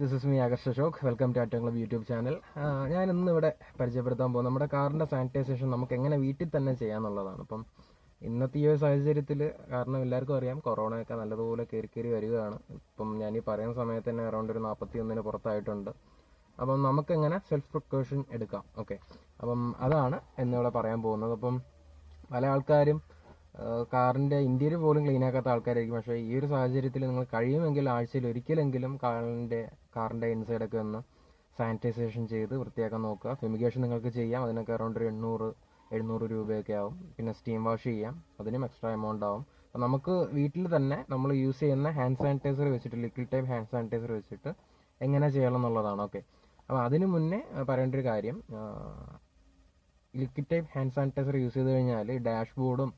This is me Akarsha ഷോക്ക്. Welcome to ATOMCLUB YouTube channel. ഞാൻ ഇന്നിവിടെ പരിചയപ്പെടുത്താൻ പോകും നമ്മുടെ കാറിൻ്റെ സാനിറ്റൈസേഷൻ നമുക്ക് എങ്ങനെ വീട്ടിൽ തന്നെ ചെയ്യാമെന്നുള്ളതാണ്. അപ്പം ഇന്നത്തെ ഈ ഒരു സാഹചര്യത്തിൽ, കാരണം എല്ലാവർക്കും അറിയാം കൊറോണയൊക്കെ നല്ലതുപോലെ കയറി വരികയാണ്. ഇപ്പം ഞാൻ ഈ പറയുന്ന സമയത്ത് തന്നെ അറൗണ്ട് ഒരു 41 പുറത്തായിട്ടുണ്ട്. അപ്പം നമുക്കെങ്ങനെ സെൽഫ് പ്രിക്കോഷൻ എടുക്കാം. ഓക്കെ, അപ്പം അതാണ് എന്നിവിടെ പറയാൻ പോകുന്നത്. അപ്പം പല ആൾക്കാരും കാറിൻ്റെ ഇൻറ്റീരിയർ പോലും ക്ലീൻ ആക്കാത്ത ആൾക്കാരായിരിക്കും. പക്ഷേ ഈ ഒരു സാഹചര്യത്തിൽ നിങ്ങൾ കഴിയുമെങ്കിൽ ആഴ്ചയിൽ ഒരിക്കലെങ്കിലും കാറിൻ്റെ ഇൻസൈഡൊക്കെ ഒന്ന് സാനിറ്റൈസേഷൻ ചെയ്ത് വൃത്തിയാക്കാൻ നോക്കുക. ഫെമിഗേഷൻ നിങ്ങൾക്ക് ചെയ്യാം, അതിനൊക്കെ അറൗണ്ട് ഒരു 800 രൂപയൊക്കെ ആവും. പിന്നെ സ്റ്റീം വാഷ് ചെയ്യാം, അതിനും എക്സ്ട്രാ എമൗണ്ട് ആവും. അപ്പം നമുക്ക് വീട്ടിൽ തന്നെ നമ്മൾ യൂസ് ചെയ്യുന്ന ഹാൻഡ് സാനിറ്റൈസർ വെച്ചിട്ട്, ലിക്വിഡ് ടൈപ്പ് ഹാൻഡ് സാനിറ്റൈസർ വെച്ചിട്ട് എങ്ങനെ ചെയ്യണം എന്നുള്ളതാണ്. ഓക്കെ, അപ്പോൾ അതിന് മുന്നേ പറയേണ്ട ഒരു കാര്യം, liquid type hand sanitiser use ചെയ്ത് കഴിഞ്ഞാൽ ഡാഷ്ബോർഡും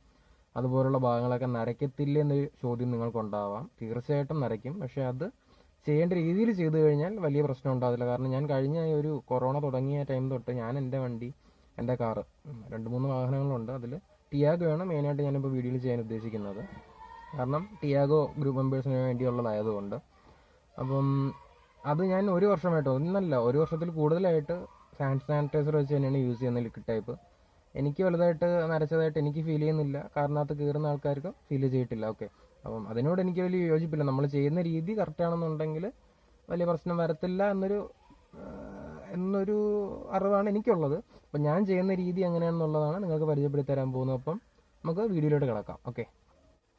അതുപോലുള്ള ഭാഗങ്ങളൊക്കെ നരയ്ക്കത്തില്ല എന്നൊരു ചോദ്യം നിങ്ങൾക്കുണ്ടാവാം. തീർച്ചയായിട്ടും നരയ്ക്കും, പക്ഷേ അത് ചെയ്യേണ്ട രീതിയിൽ ചെയ്തു കഴിഞ്ഞാൽ വലിയ പ്രശ്നം ഉണ്ടാവില്ല. കാരണം ഞാൻ കഴിഞ്ഞ ഒരു കൊറോണ തുടങ്ങിയ ടൈം തൊട്ട് ഞാൻ എൻ്റെ കാറ് 2-3 വാഹനങ്ങളുണ്ട്. അതിൽ ടിയാഗോയാണ് മെയിനായിട്ട് ഞാനിപ്പോൾ വീഡിയോയിൽ ചെയ്യാൻ ഉദ്ദേശിക്കുന്നത്. കാരണം ടിയാഗോ ഗ്രൂപ്പ് മെമ്പേഴ്സിന് വേണ്ടിയുള്ളതായതുകൊണ്ട്. അപ്പം അത് ഞാൻ ഒരു വർഷത്തിൽ കൂടുതലായിട്ട് ഹാൻഡ് സാനിറ്റൈസർ വെച്ച് തന്നെയാണ് യൂസ് ചെയ്യുന്നത്, ലിക്വിഡ് ടൈപ്പ്. എനിക്ക് വലുതായിട്ട് നരച്ചതായിട്ട് എനിക്ക് ഫീൽ ചെയ്യുന്നില്ല, കാറിനകത്ത് കയറുന്ന ആൾക്കാർക്ക് ഫീൽ ചെയ്തിട്ടില്ല. ഓക്കെ, അപ്പം അതിനോട് എനിക്ക് വലിയ യോജിപ്പില്ല. നമ്മൾ ചെയ്യുന്ന രീതി കറക്റ്റ് ആണെന്നുണ്ടെങ്കിൽ വലിയ പ്രശ്നം വരത്തില്ല എന്നൊരു അറിവാണ് എനിക്കുള്ളത്. അപ്പം ഞാൻ ചെയ്യുന്ന രീതി എങ്ങനെയാണെന്നുള്ളതാണ് നിങ്ങൾക്ക് പരിചയപ്പെടുത്തി തരാൻ പോകുന്നത്. അപ്പം നമുക്ക് വീഡിയോയിലോട്ട് കിടക്കാം. ഓക്കെ,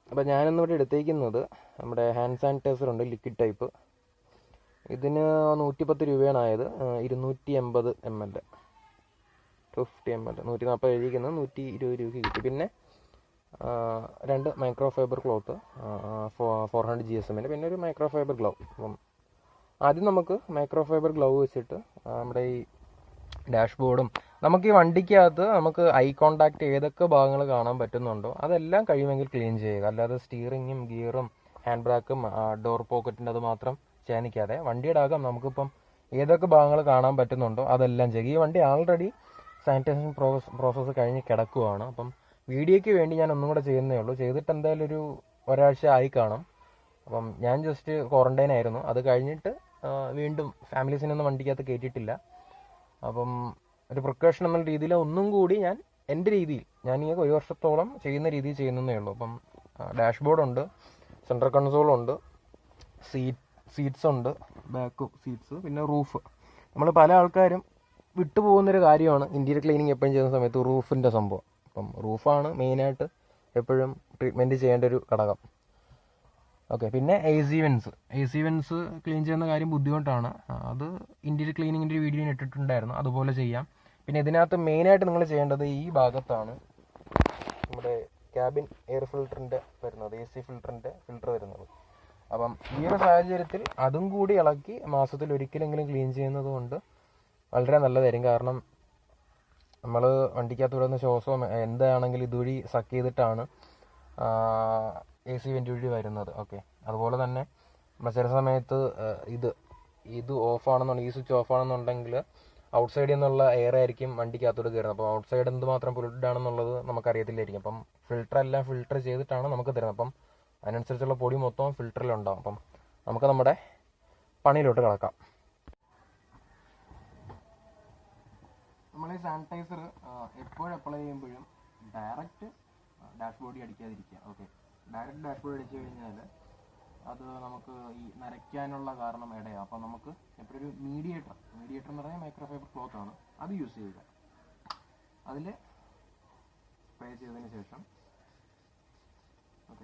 അപ്പം ഞാനിന്നിവിടെ എടുത്തേക്കുന്നത് നമ്മുടെ ഹാൻഡ് സാനിറ്റൈസർ ഉണ്ട്, ലിക്വിഡ് ടൈപ്പ്. ഇതിന് 110 രൂപയാണ് ആയത്. 280 ml, 250 ml, 140 എഴുതിക്കുന്നത് 120 രൂപയ്ക്ക് കിട്ടി. പിന്നെ 2 മൈക്രോ ഫൈബർ ക്ലോത്ത് 400 GSM, പിന്നെ ഒരു മൈക്രോ ഫൈബർ ഗ്ലൗ. അപ്പം ആദ്യം നമുക്ക് മൈക്രോ ഫൈബർ ഗ്ലൗ വെച്ചിട്ട് നമ്മുടെ ഈ ഡാഷ്ബോർഡും നമുക്ക് ഈ വണ്ടിക്കകത്ത് നമുക്ക് ഐ കോണ്ടാക്ട് ഏതൊക്കെ ഭാഗങ്ങൾ കാണാൻ പറ്റുന്നുണ്ടോ അതെല്ലാം കഴിയുമെങ്കിൽ ക്ലീൻ ചെയ്യുക. അല്ലാതെ സ്റ്റിയറിങ്ങും ഗിയറും ഹാൻഡ് ബ്രാക്കും ഡോർ പോക്കറ്റിൻ്റെ അത് മാത്രം ചെയ്യാൻ നിൽക്കാതെ വണ്ടിയുടെ അകം നമുക്കിപ്പം ഏതൊക്കെ ഭാഗങ്ങൾ കാണാൻ പറ്റുന്നുണ്ടോ അതെല്ലാം ചെയ്യുക. ഈ വണ്ടി ആൾറെഡി സാനിറ്റൈസേഷൻ പ്രോസസ്സ് കഴിഞ്ഞ് കിടക്കുകയാണ്. അപ്പം വീഡിയോയ്ക്ക് വേണ്ടി ഞാൻ ഒന്നും കൂടെ ചെയ്യുന്നേ ഉള്ളൂ. ചെയ്തിട്ട് എന്തായാലും ഒരാഴ്ച ആയി കാണും. അപ്പം ഞാൻ ജസ്റ്റ് ക്വാറന്റൈൻ ആയിരുന്നു. അത് കഴിഞ്ഞിട്ട് വീണ്ടും ഫാമിലീസിനൊന്നും വണ്ടിക്കകത്ത് കയറ്റിയിട്ടില്ല. അപ്പം ഒരു പ്രിക്കോഷൻ എന്ന രീതിയിൽ ഒന്നും കൂടി ഞാൻ എൻ്റെ രീതിയിൽ ഞാൻ ഈ 1 വർഷത്തോളം ചെയ്യുന്ന രീതിയിൽ ചെയ്യുന്നതേ ഉള്ളൂ. അപ്പം ഡാഷ്ബോർഡുണ്ട്, സെൻട്രൽ കൺസോളുണ്ട്, സീറ്റ്സ് ഉണ്ട്, ബാക്ക് സീറ്റ്സ്, പിന്നെ റൂഫ്. നമ്മൾ പല ആൾക്കാരും വിട്ടുപോകുന്നൊരു കാര്യമാണ് ഇന്റീരിയർ ക്ലീനിങ് എപ്പോഴും ചെയ്യുന്ന സമയത്ത് റൂഫിൻ്റെ സംഭവം. അപ്പം റൂഫാണ് മെയിനായിട്ട് എപ്പോഴും ട്രീറ്റ്മെൻറ്റ് ചെയ്യേണ്ട ഒരു ഘടകം. ഓക്കെ, പിന്നെ എ സി വെൻസ് ക്ലീൻ ചെയ്യുന്ന കാര്യം ബുദ്ധിമുട്ടാണ്. അത് ഇന്റീരിയർ ക്ലീനിങ്ങിൻ്റെ ഒരു വീഡിയോ ഇട്ടിട്ടുണ്ടായിരുന്നു, അതുപോലെ ചെയ്യാം. പിന്നെ ഇതിനകത്ത് മെയിനായിട്ട് നിങ്ങൾ ചെയ്യേണ്ടത് ഈ ഭാഗത്താണ് നമ്മുടെ ക്യാബിൻ എയർ ഫിൽറ്ററിൻ്റെ വരുന്നത്, AC ഫിൽറ്ററിൻ്റെ ഫിൽറ്റർ വരുന്നത്. അപ്പം ഈ ഒരു സാഹചര്യത്തിൽ അതും കൂടി ഇളക്കി മാസത്തിൽ ഒരിക്കലെങ്കിലും ക്ലീൻ ചെയ്യുന്നത് കൊണ്ട് വളരെ നല്ലതായിരിക്കും. കാരണം നമ്മൾ വണ്ടിക്കകത്ത് വിടുന്ന ശ്വാസം എന്താണെങ്കിലും ഇതുവഴി സക്ക് ചെയ്തിട്ടാണ് AC വെൻ്റ് വഴി വരുന്നത്. ഓക്കെ, അതുപോലെ തന്നെ ചില സമയത്ത് ഇത് ഓഫാണെന്നുണ്ടെങ്കിൽ, ഈ സ്വിച്ച് ഓഫ് ആണെന്നുണ്ടെങ്കിൽ ഔട്ട്സൈഡിൽ നിന്നുള്ള എയർ ആയിരിക്കും വണ്ടിക്കകത്തോട് കയറുന്നത്. അപ്പോൾ ഔട്ട്സൈഡ് എന്തുമാത്രം പൊല്യൂട്ടഡ് ആണെന്നുള്ളത് നമുക്കറിയത്തില്ലായിരിക്കും. അപ്പം ഫിൽറ്ററെല്ലാം ഫിൽറ്റർ ചെയ്തിട്ടാണ് നമുക്ക് തരുന്നത്. അപ്പം അതിനനുസരിച്ചുള്ള പൊടി മൊത്തം ഫിൽറ്ററിലുണ്ടാകും. അപ്പം നമുക്ക് നമ്മുടെ പണിയിലോട്ട് കിടക്കാം. നമ്മൾ ഈ സാനിറ്റൈസർ എപ്പോഴും അപ്ലൈ ചെയ്യുമ്പോഴും ഡയറക്റ്റ് ഡാഷ്ബോർഡിൽ അടിക്കാതിരിക്കുക. ഓക്കെ, ഡയറക്റ്റ് ഡാഷ്ബോർഡ് അടിച്ചു കഴിഞ്ഞാൽ അത് നമുക്ക് ഈ നരയ്ക്കാനുള്ള കാരണം ഇടയാണ്. അപ്പോൾ നമുക്ക് എപ്പോഴും ഒരു മീഡിയേറ്റർ എന്ന് പറഞ്ഞാൽ മൈക്രോ ഫൈബർ ക്ലോത്ത് ആണ്, അത് യൂസ് ചെയ്യുക. അതിൽ സ്പ്രേ ചെയ്തതിന് ശേഷം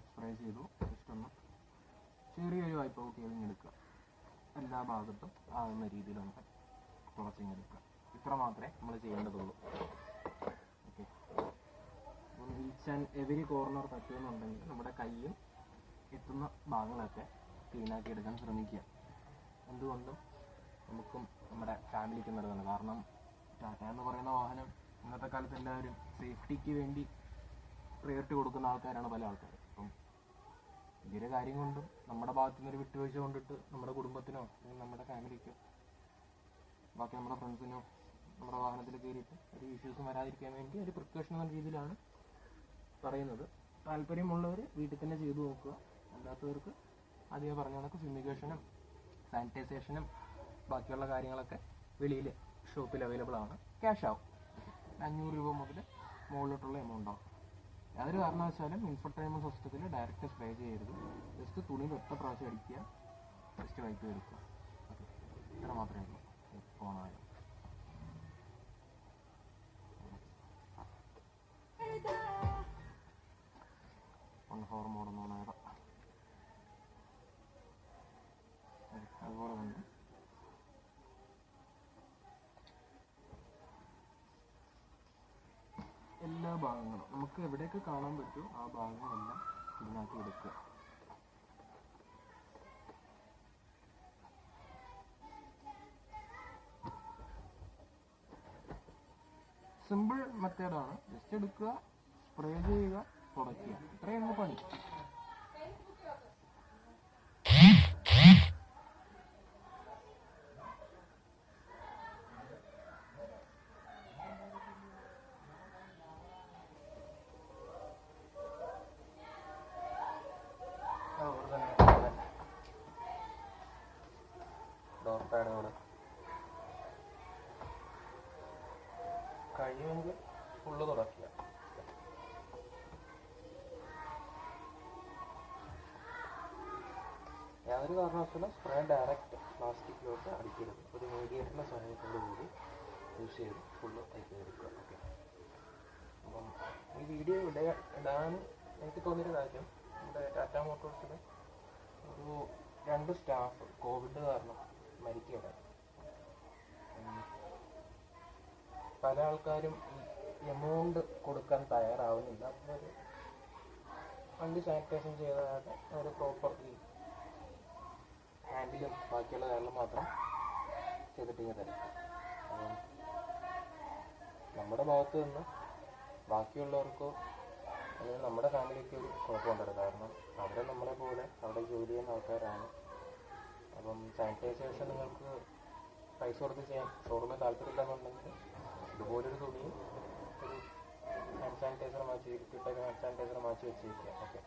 സ്പ്രേ ചെയ്തു ജസ്റ്റ് ഒന്ന് ചെറിയൊരു വൈപ്പ് ഔട്ട് ചെയ്തെടുക്കുക. എല്ലാ ഭാഗത്തും ആകുന്ന രീതിയിൽ നമുക്ക് തുളച്ചിങ്ങെടുക്കുക. ഇത്ര മാത്രമേ നമ്മൾ ചെയ്യേണ്ടതുള്ളൂ. ഓക്കെ, അപ്പം ഈച്ച് ആൻഡ് എവരി കോർണർ പറ്റുമെന്നുണ്ടെങ്കിൽ നമ്മുടെ കയ്യും എത്തുന്ന ഭാഗങ്ങളൊക്കെ ക്ലീനാക്കി എടുക്കാൻ ശ്രമിക്കുക. എന്തുകൊണ്ടും നമുക്കും നമ്മുടെ ഫാമിലിക്കും നല്ലതാണ്. കാരണം ടാറ്റ എന്ന് പറയുന്ന വാഹനം ഇന്നത്തെ കാലത്ത് എല്ലാവരും സേഫ്റ്റിക്ക് വേണ്ടി പ്രയോറിറ്റി കൊടുക്കുന്ന ആൾക്കാരാണ് പല ആൾക്കാരും. അപ്പം ഈ ഒരു കാര്യം കൊണ്ടും നമ്മുടെ ഭാഗത്തു നിന്നൊരു വിട്ടുവീഴ്ച കൊണ്ടിട്ട് നമ്മുടെ കുടുംബത്തിനോ അല്ലെങ്കിൽ നമ്മുടെ ഫാമിലിക്കോ ബാക്കി നമ്മുടെ ഫ്രണ്ട്സിനോ നമ്മുടെ വാഹനത്തിൽ കയറിയിട്ട് ഒരു ഇഷ്യൂസും വരാതിരിക്കാൻ വേണ്ടി ഒരു പ്രിക്കോഷൻ എന്ന രീതിയിലാണ് പറയുന്നത്. താല്പര്യമുള്ളവർ വീട്ടിൽ തന്നെ ചെയ്തു നോക്കുക. അല്ലാത്തവർക്ക് ആദ്യമേ പറഞ്ഞ കണക്ക് ഫിമിഗേഷനും സാനിറ്റൈസേഷനും ബാക്കിയുള്ള കാര്യങ്ങളൊക്കെ വെളിയിൽ ഷോപ്പിൽ അവൈലബിൾ ആണ്. ക്യാഷ് ആവും. 500 രൂപ മുതൽ മുകളിലോട്ടുള്ള എമൗണ്ട് ആവും. യാതൊരു കാരണവശാലും ഇൻഫർടൈൻമെൻറ്റ് സിസ്റ്റത്തിൽ ഡയറക്റ്റ് സ്പ്രേ ചെയ്യരുത്. ജസ്റ്റ് തുണിയിൽ ഒറ്റ പ്രാവശ്യം അടിക്കുക, ജസ്റ്റ് വൈപ്പ് എടുക്കുക. ഓക്കെ, ഇത്ര മാത്രമേ ഉള്ളൂ. ഫോണായാലും ഹോർ മോഡൊന്നും ഓണായതാ. അതുപോലെ തന്നെ എല്ലാ ഭാഗങ്ങളും നമുക്ക് എവിടെയൊക്കെ കാണാൻ പറ്റും ആ ഭാഗങ്ങളെല്ലാം ഇതിനകത്ത് എടുക്കുക. സിമ്പിൾ മെത്തേഡാണ്. ജസ്റ്റ് എടുക്കുക, സ്പ്രേ ചെയ്യുക, തുടയ്ക്കുക. ഇത്രയാണ് പണി. ഡോർ പാഡുകൾ കഴിയുമെങ്കിൽ ഫുള്ള് തുടയ്ക്കുക. യാതൊരു കാരണവശാലും സ്പ്രേ ഡയറക്റ്റ് പ്ലാസ്റ്റിക്കിലോട്ട് അടിക്കരുത്. ഒരു മീഡിയത്തിൻ്റെ സഹായത്തോടു കൂടി യൂസ് ചെയ്ത് ഫുള്ള് അയക്കി എടുക്കുക. ഓക്കെ, അപ്പം ഈ വീഡിയോ ഇടാൻ എനിക്ക് തോന്നിയൊരു കാര്യം, നമ്മുടെ ടാറ്റ മോട്ടോഴ്സിൽ ഒരു 2 സ്റ്റാഫ് കോവിഡ് കാരണം മരിക്കുകയുണ്ടായി. പല ആൾക്കാരും ഈ എമൗണ്ട് കൊടുക്കാൻ തയ്യാറാവുന്നില്ല. അപ്പോൾ വണ്ടി സാനിറ്റൈസേഷൻ ചെയ്തതായിട്ട് ഒരു പ്രോപ്പർ ഈ ഹാൻഡിലും ബാക്കിയുള്ള കാര്യങ്ങളും മാത്രം ചെയ്തിട്ടിങ്ങനെ തരും. അപ്പം നമ്മുടെ ഭാഗത്ത് നിന്ന് ബാക്കിയുള്ളവർക്കോ അല്ലെങ്കിൽ നമ്മുടെ ഫാമിലിക്ക് ഒരു കുഴപ്പമുണ്ടല്ലോ. കാരണം അവരെ നമ്മളെ പോലെ അവിടെ ജോലി ചെയ്യുന്ന ആൾക്കാരാണ്. അപ്പം സാനിറ്റൈസേഷൻ നിങ്ങൾക്ക് പൈസ കൊടുത്ത് ചെയ്യാൻ ഷോറൂമിൽ താല്പര്യമില്ലെന്നുണ്ടെങ്കിൽ ഇതുപോലൊരു തുണിയും ഒരു ഹാൻഡ് സാനിറ്റൈസർ കിട്ടൊരു ഹാൻഡ് സാനിറ്റൈസർ മാറ്റി വെച്ചിരിക്കുക. ഓക്കെ,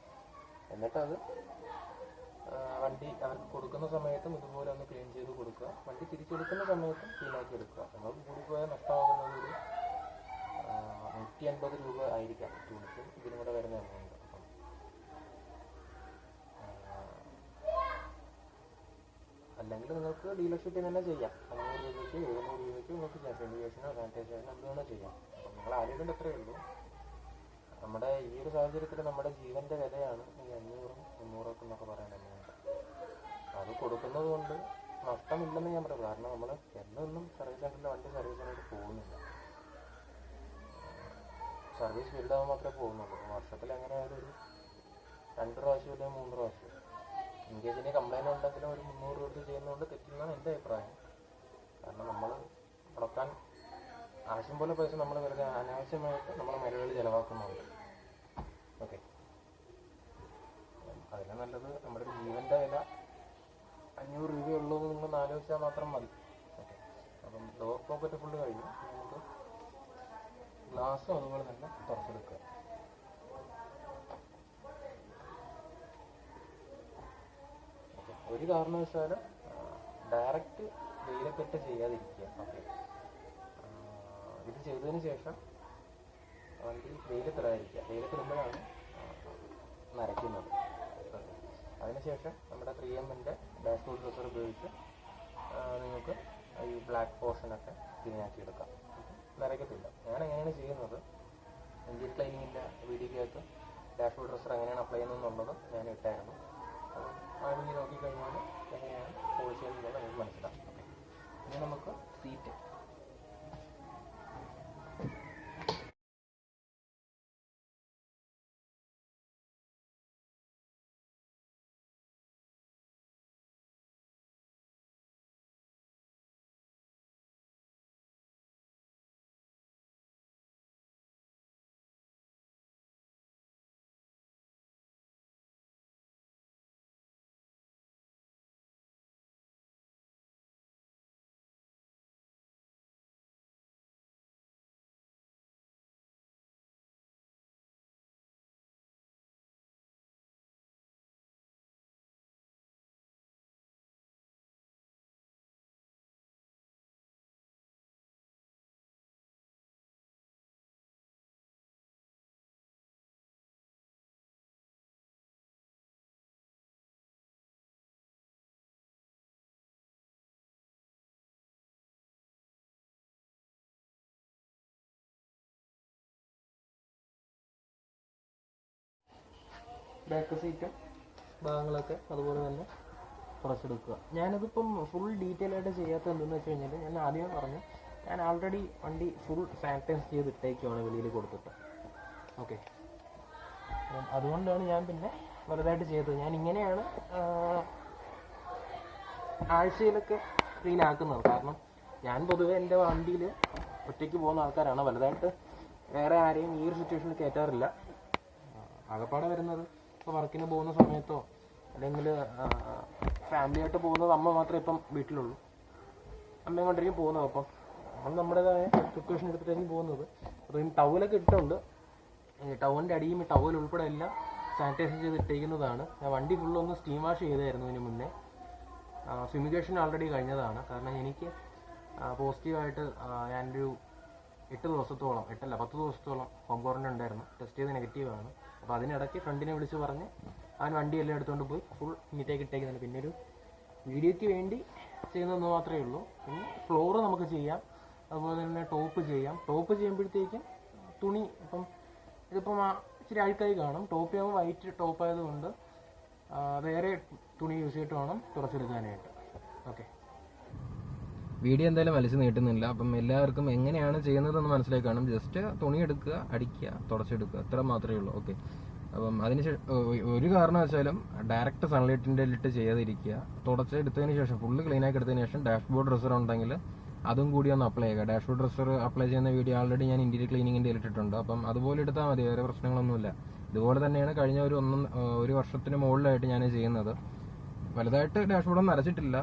എന്നിട്ടത് വണ്ടി അവർക്ക് കൊടുക്കുന്ന സമയത്തും ഇതുപോലെ ഒന്ന് ക്ലീൻ ചെയ്ത് കൊടുക്കുക. വണ്ടി തിരിച്ചെടുക്കുന്ന സമയത്തും ക്ലീനാക്കി എടുക്കുക. നിങ്ങൾക്ക് കൂടിപ്പോയാൽ നഷ്ടമാകുന്നത് ഒരു 150 രൂപ ആയിരിക്കാം തുണിക്കും ഇതിനും കൂടെ വരുന്ന എമൗണ്ട്. അപ്പം അല്ലെങ്കിൽ നിങ്ങൾക്ക് ഡീലർഷിപ്പിൽ തന്നെ ചെയ്യാം. 500 രൂപയ്ക്ക് 700 രൂപയ്ക്ക് നിങ്ങൾക്ക് ചെയ്യാം. സെനിറ്റൈസേഷനോ സാനിറ്റൈസേഷനോ എന്ത് വേണോ ചെയ്യാം. അപ്പം നിങ്ങൾ ആലോചിക്കേണ്ട അത്രയേ ഉള്ളൂ. നമ്മുടെ ഈ ഒരു സാഹചര്യത്തിൽ നമ്മുടെ ജീവൻ്റെ വിലയാണ് ഈ 500-ഉം 300-ഒക്കെ എന്നൊക്കെ പറയുന്ന എമൗണ്ട്. അത് കൊടുക്കുന്നത് കൊണ്ട് നഷ്ടമില്ലെന്ന് ഞാൻ പറയും. കാരണം നമ്മൾ എന്നും സർവീസ് സെൻ്ററിൽ വണ്ടി സർവീസ് സെൻ്ററിൽ പോകുന്നില്ല. സർവീസ് വലുതാവാൻ മാത്രമേ പോകുന്നുള്ളൂ. വർഷത്തിൽ എങ്ങനെയായാലും ഒരു 2 പ്രാവശ്യം അല്ലെങ്കിൽ 3 പ്രാവശ്യം. ഇൻ കേസ് ഇനി കംപ്ലൈൻറ്റ് ഉണ്ടെങ്കിലും ഒരു 300 രൂപ ചെയ്യുന്നതുകൊണ്ട് തെറ്റില്ലെന്നാണ് എൻ്റെ അഭിപ്രായം. കാരണം നമ്മൾ മുടക്കാൻ ആവശ്യം പോലെ പൈസ നമ്മൾ വെറുതെ അനാവശ്യമായിട്ട് നമ്മൾ മരുന്നുകളിൽ ചിലവാക്കുന്നുണ്ട്. ഓക്കെ, അതിന് നല്ലത് നമ്മുടെ ഒരു ജീവൻ്റെ വില 500 രൂപയുള്ളൂ എന്ന് നിങ്ങൾ ആലോചിച്ചാൽ മാത്രം മതി. ഓക്കെ, അപ്പം ഡോർ പോക്കറ്റ് ഫുള്ള് കഴിഞ്ഞു. നമുക്ക് ഗ്ലാസ്സും അതുപോലെ തന്നെ തുറച്ചെടുക്കുക. ഓക്കെ, ഒരു കാരണവശാലും ഡയറക്റ്റ് വെയിലത്തിട്ട് ചെയ്യാതിരിക്കുക. ഓക്കെ, ഇത് ചെയ്തതിന് ശേഷം വണ്ടി വെയിലത്തിടാതിരിക്കുക. വെയിലത്തിടുമ്പോഴാണ് നരയ്ക്കുന്നത്. അതിനുശേഷം നമ്മുടെ 3Mൻ്റെ ഡാഷ്ബോർഡ് ഡ്രസ്സർ ഉപയോഗിച്ച് നിങ്ങൾക്ക് ഈ ബ്ലാക്ക് പോർഷനൊക്കെ ക്ലീനാക്കി എടുക്കാം. നരയ്ക്കത്തില്ല. ഞാൻ എങ്ങനെയാണ് ചെയ്യുന്നത്, എൻജിൻ ക്ലീനിങ്ങിൻ്റെ വീഡിയോയ്ക്കകത്ത് ഡാഷ്ബോർഡ് ഡ്രസ്സർ എങ്ങനെയാണ് അപ്ലൈ ചെയ്യുന്നതെന്നുള്ളത് ഞാൻ ഇട്ടായിരുന്നു. അപ്പം ആ വീഡിയോ നോക്കിക്കഴിഞ്ഞാൽ എങ്ങനെയാണ് പോളിഷ് ചെയ്യുന്നത് നമുക്ക് മനസ്സിലാക്കാം. ഓക്കെ, ഇനി നമുക്ക് സീറ്റ് ബാക്ക് സീറ്റും ഭാഗങ്ങളൊക്കെ അതുപോലെ തന്നെ കുറച്ചെടുക്കുക. ഞാനതിപ്പം ഫുൾ ഡീറ്റെയിൽ ആയിട്ട് ചെയ്യാത്ത എന്തെന്ന് വെച്ച് കഴിഞ്ഞാൽ, ഞാൻ ആദ്യമേ പറഞ്ഞു, ഞാൻ ആൾറെഡി വണ്ടി ഫുൾ സാനിറ്റൈസ് ചെയ്തിട്ടേക്കുവാണ് വെളിയിൽ കൊടുത്തിട്ട്. ഓക്കെ, അതുകൊണ്ടാണ് ഞാൻ പിന്നെ വലുതായിട്ട് ചെയ്തത്. ഞാൻ ഇങ്ങനെയാണ് ആഴ്ചയിലൊക്കെ ക്ലീൻ ആക്കുന്നത്. കാരണം ഞാൻ പൊതുവേ എൻ്റെ വണ്ടിയിൽ ഒറ്റയ്ക്ക് പോകുന്ന ആൾക്കാരാണ്, വലുതായിട്ട് വേറെ ആരെയും ഈ ഒരു സിറ്റുവേഷനിൽ കയറ്റാറില്ല. ആകപ്പാടെ വരുന്നത് ഇപ്പോൾ വർക്കിന് പോകുന്ന സമയത്തോ അല്ലെങ്കിൽ ഫാമിലിയായിട്ട് പോകുന്നത് അമ്മ മാത്രമേ ഇപ്പം വീട്ടിലുള്ളൂ. അമ്മയും കൊണ്ടിരിക്കും പോകുന്നത്. അപ്പം നമ്മൾ നമ്മുടേതായ പ്രിക്കോഷൻ എടുത്തിട്ടായിരിക്കും പോകുന്നത്. അപ്പോൾ ഈ ടവലൊക്കെ ഇട്ടുണ്ട്. ടവലിൻ്റെ അടിയും ഈ ടവൽ ഉൾപ്പെടെ എല്ലാം സാനിറ്റൈസ് ചെയ്ത് ഇട്ടേക്കുന്നതാണ്. ഞാൻ വണ്ടി ഫുള്ളൊന്ന് സ്റ്റീം വാഷ് ചെയ്തായിരുന്നു ഇതിന് മുന്നേ. ഫ്യൂമിഗേഷൻ ആൾറെഡി കഴിഞ്ഞതാണ്. കാരണം എനിക്ക് പോസിറ്റീവായിട്ട് ഞാനൊരു 10 ദിവസത്തോളം ഹോം ക്വാറന്റൈൻ ഉണ്ടായിരുന്നു. ടെസ്റ്റ് ചെയ്ത് നെഗറ്റീവാണ്. അപ്പോൾ അതിനിടയ്ക്ക് ഫ്രണ്ടിനെ വിളിച്ച് പറഞ്ഞ് അവൻ വണ്ടിയെല്ലാം എടുത്തുകൊണ്ട് പോയി ഫുൾ നീറ്റാക്കി ഇട്ടേക്കുന്നുണ്ട്. പിന്നെ ഒരു വീഡിയോയ്ക്ക് വേണ്ടി ചെയ്യുന്നതെന്ന് മാത്രമേ ഉള്ളൂ. പിന്നെ ഫ്ലോറ് നമുക്ക് ചെയ്യാം, അതുപോലെ തന്നെ ടോപ്പ് ചെയ്യാം. ടോപ്പ് ചെയ്യുമ്പോഴത്തേക്കും തുണി ഇതിപ്പം ഇച്ചിരി അഴുക്കായി കാണും. ടോപ്പ് ചെയ്യുമ്പോൾ വൈറ്റ് ടോപ്പ് ആയതുകൊണ്ട് വേറെ തുണി യൂസ് ചെയ്തിട്ട് വേണം തുറച്ചെടുക്കാനായിട്ട്. ഓക്കെ, വീഡിയോ എന്തായാലും വലിച്ചു നീട്ടുന്നില്ല. അപ്പം എല്ലാവർക്കും എങ്ങനെയാണ് ചെയ്യുന്നതെന്ന് മനസ്സിലാക്കി കാണും. ജസ്റ്റ് തുണി എടുക്കുക, അടിക്കുക, തുടച്ചെടുക്കുക, ഇത്ര മാത്രമേ ഉള്ളൂ. ഓക്കെ, അപ്പം ഒരു കാരണവശാലും ഡയറക്റ്റ് സൺലൈറ്റിൻ്റെ ഇട്ട് ചെയ്യാതിരിക്കുക. തുടച്ചെടുത്തതിന് ശേഷം ഫുള്ള് ക്ലീനാക്കി എടുത്തതിന് ശേഷം ഡാഷ്ബോർഡ് ഡ്രസ്സർ ഉണ്ടെങ്കിൽ അതും കൂടി ഒന്ന് അപ്ലൈ ചെയ്യുക. ഡാഷ്ബോർഡ് ഡ്രസ്സർ അപ്ലൈ ചെയ്യുന്ന വീഡിയോ ആൾറെഡി ഞാൻ ഇന്റീരിയർ ക്ലീനിങ്ങിൻ്റെ ഇട്ടിട്ടുണ്ട്. അപ്പം അതുപോലെ എടുത്താൽ മതി, വേറെ പ്രശ്നങ്ങളൊന്നുമില്ല. ഇതുപോലെ തന്നെയാണ് കഴിഞ്ഞ ഒരു വർഷത്തിന് മുകളിലായിട്ട് ഞാൻ ചെയ്യുന്നത്. വലുതായിട്ട് ഡാഷ്ബോർഡൊന്നും അരച്ചിട്ടില്ല.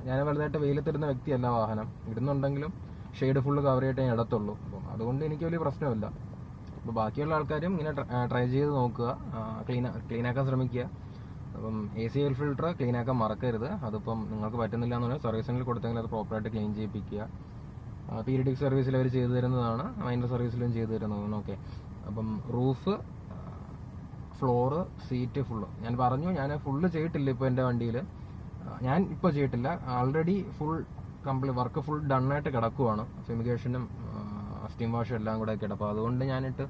ഞാൻ വലുതായിട്ട് വെയിലത്തിടുന്ന വ്യക്തിയല്ല. വാഹനം ഇടുന്നുണ്ടെങ്കിലും ഷെയ്ഡ് ഫുള്ള് കവർ ചെയ്തിട്ടേ ഞാൻ ഇടത്തുള്ളൂ. അപ്പം അതുകൊണ്ട് എനിക്ക് വലിയ പ്രശ്നമില്ല. അപ്പോൾ ബാക്കിയുള്ള ആൾക്കാരും ഇങ്ങനെ ട്രൈ ചെയ്ത് നോക്കുക, ക്ലീനാക്കാൻ ശ്രമിക്കുക. അപ്പം AC എയർ ഫിൽട്ടർ ക്ലീനാക്കാൻ മറക്കരുത്. അതിപ്പം നിങ്ങൾക്ക് പറ്റുന്നില്ല എന്ന് പറഞ്ഞാൽ സർവീസ് സെന്ററിൽ കൊടുത്തെങ്കിൽ അത് പ്രോപ്പറായിട്ട് ക്ലീൻ ചെയ്യിപ്പിക്കുക. പീരിയഡിക് സർവീസിൽ അവർ ചെയ്തു തരുന്നതാണ്, മൈനർ സർവീസിലും ചെയ്തു തരുന്നതാണ്. ഓക്കെ, അപ്പം റൂഫ്, ഫ്ലോറ്, സീറ്റ് ഫുള്ള് ഞാൻ പറഞ്ഞു. ഞാൻ ഫുള്ള് ചെയ്തിട്ടില്ല ഇപ്പോൾ എൻ്റെ വണ്ടിയിൽ. ഞാൻ ഇപ്പോൾ ചെയ്തിട്ടില്ല. ആൾറെഡി വർക്ക് ഫുൾ ഡണ്ണായിട്ട് കിടക്കുവാണ്. ഫ്യൂമിഗേഷനും സ്റ്റീം വാഷും എല്ലാം കൂടെ കിടക്കും. അപ്പോൾ അതുകൊണ്ട് ഞാനിട്ട്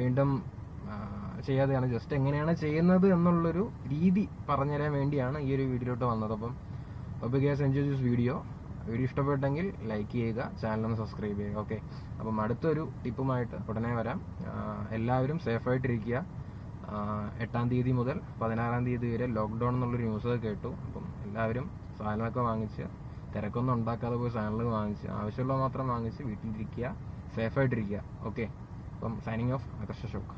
വീണ്ടും ചെയ്യാതെയാണ്. ജസ്റ്റ് എങ്ങനെയാണ് ചെയ്യുന്നത് എന്നുള്ളൊരു രീതി പറഞ്ഞുതരാൻ വേണ്ടിയാണ് ഈ ഒരു വീഡിയോയിലോട്ട് വന്നത്. അപ്പോൾ ഗൈസ്, എൻജോയ് ദിസ് വീഡിയോ ഇഷ്ടപ്പെട്ടെങ്കിൽ ലൈക്ക് ചെയ്യുക, ചാനലൊന്ന് സബ്സ്ക്രൈബ് ചെയ്യുക. ഓക്കെ, അപ്പം അടുത്തൊരു ടിപ്പുമായിട്ട് ഉടനെ വരാം. എല്ലാവരും സേഫായിട്ടിരിക്കുക. 8-ാം തീയതി മുതൽ 16-ാം തീയതി വരെ ലോക്ക്ഡൗൺ എന്നുള്ളൊരു ന്യൂസ് കേട്ടു. അപ്പം എല്ലാവരും സാധനമൊക്കെ വാങ്ങിച്ച്, തിരക്കൊന്നും ഉണ്ടാക്കാതെ പോയി സാധനങ്ങൾ വാങ്ങിച്ച്, ആവശ്യമുള്ളത് മാത്രം വാങ്ങിച്ച് വീട്ടിലിരിക്കുക, സേഫായിട്ടിരിക്കുക. ഓക്കെ, അപ്പം സൈനിങ് ഓഫ്, ആകർഷ ഷോക്ക്.